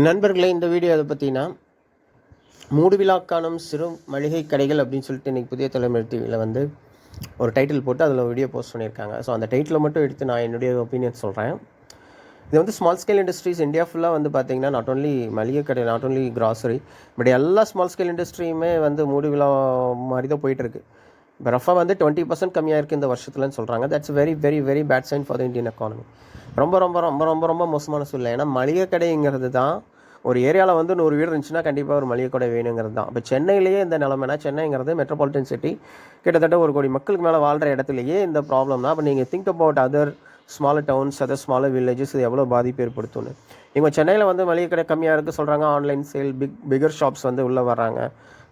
நண்பர்களே, இந்த வீடியோ அதை பற்றினா மூடு விழா காணும் சிறு மளிகை கடைகள் அப்படின்னு சொல்லிட்டு இன்றைக்கி புதிய தலைமுறை டிவியில் வந்து ஒரு டைட்டில் போட்டு அதில் வீடியோ போஸ்ட் பண்ணியிருக்காங்க. ஸோ அந்த டைட்டிலை மட்டும் எடுத்து நான் என்னுடைய ஒப்பீனியன் சொல்கிறேன். இது வந்து ஸ்மால் ஸ்கேல் இண்டஸ்ட்ரீஸ் இந்தியா ஃபுல்லாக வந்து பார்த்திங்கன்னா நாட் ஓன்லி மளிகை கடை, நாட் ஓன்லி கிராசரி, பட் எல்லா ஸ்மால் ஸ்கேல் இண்டஸ்ட்ரியுமே வந்து மூடு விழா மாதிரி தான் போயிட்டுருக்கு. இப்போ ரஃபாக வந்து 20% கம்மியாக இருக்குது இந்த வருஷத்துலன்னு சொல்கிறாங்க. That's very very very bad sign for the Indian economy. ரொம்ப ரொம்ப ரொம்ப ரொம்ப ரொம்ப மோசமான சூழ்நிலை. ஏன்னா மளிகை கடைங்கிறது தான் ஒரு ஏரியாவில் வந்து 100 வீடு இருந்துச்சுன்னா கண்டிப்பாக ஒரு மளிகை கடை வேணுங்கிறது தான். இப்போ சென்னையிலேயே இந்த நிலமைனா, சென்னைங்கிறது மெட்ரோபாலிட்டன் சிட்டி, கிட்டத்தட்ட 1 கோடி மக்களுக்கு மேலே வாழ்கிற இடத்துலையே இந்த ப்ராப்ளம்னா, அப்போ நீங்கள் think about other smaller towns, other smaller villages, இது எவ்வளோ பாதிப்பு ஏற்படுத்தும்னு. இவங்க சென்னையில் வந்து மளிகை கடை கம்மியாக இருக்குது சொல்கிறாங்க, ஆன்லைன் சேல், பிகர் ஷாப்ஸ் வந்து உள்ளே வர்றாங்க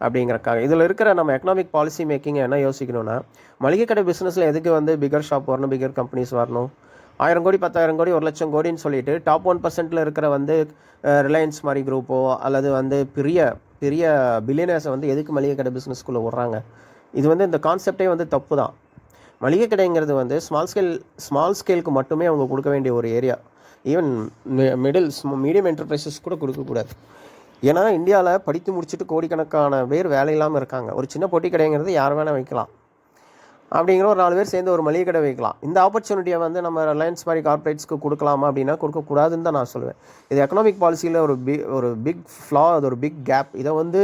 அப்படிங்கிறக்காக. இதில் இருக்கிற நம்ம எக்கனாமிக் பாலிசி மேக்கிங் என்ன யோசிக்கணும்னா, மளிகை கடை பிஸ்னஸில் எதுக்கு வந்து பிகர் ஷாப் வரணும், பிகர் கம்பெனிஸ் வரணும்? 1000 கோடி 10,000 கோடி 1 லட்சம் கோடின்னு சொல்லிட்டு டாப் 1% இருக்கிற வந்து ரிலையன்ஸ் மாதிரி குரூப்போ அல்லது வந்து பெரிய பெரிய பில்லியனர்ஸை வந்து எதுக்கு மளிகை கடை பிஸ்னஸ்க்குள்ளே விட்றாங்க? இது வந்து இந்த கான்செப்டே வந்து தப்பு தான். மளிகை கடைங்கிறது வந்து ஸ்மால் ஸ்கேலுக்கு மட்டுமே அவங்க கொடுக்க வேண்டிய ஒரு ஏரியா. ஈவன் மீடியம் என்டர்பிரைசஸ் கூட கொடுக்கக்கூடாது. ஏன்னா இந்தியாவில் படித்து முடிச்சுட்டு கோடிக்கணக்கான பேர் வேலை இல்லாமல் இருக்காங்க. ஒரு சின்ன பொட்டி கடைங்கிறது யார் வேணால் வைக்கலாம். அப்படிங்கிற ஒரு 4 பேர் சேர்ந்து ஒரு மளிகை கடை வைக்கலாம். இந்த ஆப்பர்ச்சுனிட்டியை வந்து நம்ம ரிலையன்ஸ் மாதிரி கார்பரேட்ஸ்க்கு கொடுக்கலாமா அப்படின்னா கொடுக்கக்கூடாதுன்னு தான் நான் சொல்லுவேன். இது எக்கனாமிக் பாலிசியில் ஒரு பிக் ஃப்ளா, அது ஒரு பிக் கேப். இதை வந்து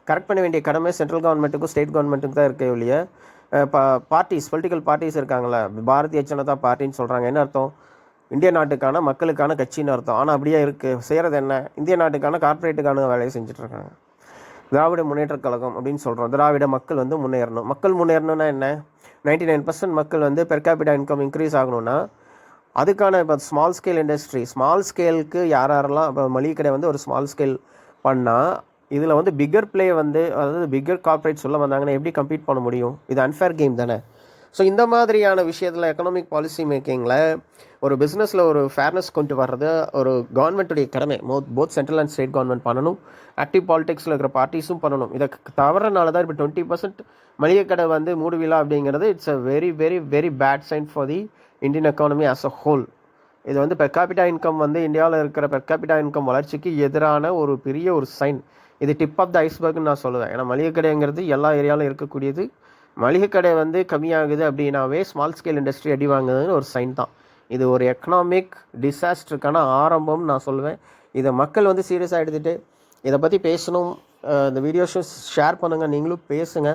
கரெக்ட் பண்ண வேண்டிய கடமை சென்ட்ரல் கவர்மெண்ட்டுக்கும் ஸ்டேட் கவர்மெண்ட்டுக்கு தான் இருக்க ஒழிய பொலிட்டிக்கல் பார்ட்டிஸ் இருக்காங்களே, பாரதிய ஜனதா பார்ட்டின்னு சொல்கிறாங்க. என்ன அர்த்தம்? இந்திய நாட்டுக்கான மக்களுக்கான கட்சின்னு அர்த்தம். ஆனால் அப்படியே இருக்குது. செய்கிறது என்ன? இந்திய நாட்டுக்கான கார்பரேட்டுக்கான வேலையை செஞ்சுட்ருக்காங்க. திராவிட முன்னேற்றக் கழகம் அப்படின்னு சொல்கிறோம். திராவிட மக்கள் வந்து முன்னேறணும். மக்கள் முன்னேறணும்னா என்ன? 99% மக்கள் வந்து பெர் கேபிட்டா இன்கம் இன்க்ரீஸ் ஆகணும்னா அதுக்கான இப்போ ஸ்மால் ஸ்கேல் இண்டஸ்ட்ரி, ஸ்மால் ஸ்கேலுக்கு யாரெல்லாம் இப்போ மளிகை கடை வந்து ஒரு ஸ்மால் ஸ்கேல் பண்ணால் இதில் வந்து பிக்கர் பிளே வந்து, அதாவது பிக்கர் கார்பரேட் சொல்ல வந்தாங்கன்னா எப்படி கம்பீட் பண்ண முடியும்? இது அன்ஃபேர் கேம் தானே. ஸோ இந்த மாதிரியான விஷயத்தில் எக்கனாமிக் பாலிசி மேக்கிங்கில் ஒரு பிஸ்னஸில் ஒரு ஃபேர்னஸ் கொண்டு வர்றது ஒரு கவர்மெண்ட்டுடைய கடமை. Both central and state government பண்ணணும். ஆக்டிவ் பாலிடிக்ஸில் இருக்கிற பார்ட்டிஸும் பண்ணணும். இதை தவறனால தான் இப்போ 20% மளிகை கடை வந்து மூடுவிழா அப்படிங்கிறது it's a very very very bad sign for the Indian economy as a whole. இது வந்து பெர் கேபிட்டா இன்கம் வந்து இந்தியாவில் இருக்கிற பெர் கேபிட்டா இன்கம் வளர்ச்சிக்கு எதிரான ஒரு பெரிய ஒரு சைன். இது டிப் ஆஃப் த ஐஸ்பர்க்னு நான் சொல்லுவேன். ஏன்னா மளிகை கடைங்கிறது எல்லா ஏரியாவிலும் இருக்கக்கூடியது. மளிகை கடை வந்து கம்மியாகுது அப்படின்னாவே ஸ்மால் ஸ்கேல் இண்டஸ்ட்ரி அடி வாங்குதுன்னு ஒரு சைன் தான். இது ஒரு எக்கனாமிக் டிசாஸ்டருக்கான ஆரம்பம் நான் சொல்லுவேன். இதை மக்கள் வந்து சீரியஸாக எடுத்துகிட்டு இதை பற்றி பேசணும். இந்த வீடியோஸும் ஷேர் பண்ணுங்கள், நீங்களும் பேசுங்க.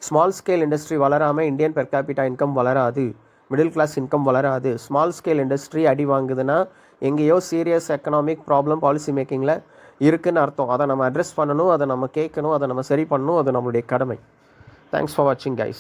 ஸ்மால் ஸ்கேல் இண்டஸ்ட்ரி வளராமல் இந்தியன் பெர் கேபிட்டா இன்கம் வளராது, மிடில் கிளாஸ் இன்கம் வளராது. ஸ்மால் ஸ்கேல் இண்டஸ்ட்ரி அடி வாங்குதுன்னா எங்கேயோ சீரியஸ் எக்கனாமிக் ப்ராப்ளம் பாலிசி மேக்கிங்கில் இருக்குதுன்னு அர்த்தம். அதை நம்ம அட்ரெஸ் பண்ணணும், அதை நம்ம கேட்கணும், அதை நம்ம சரி பண்ணணும். அது நம்மளுடைய கடமை. Thanks for watching, guys.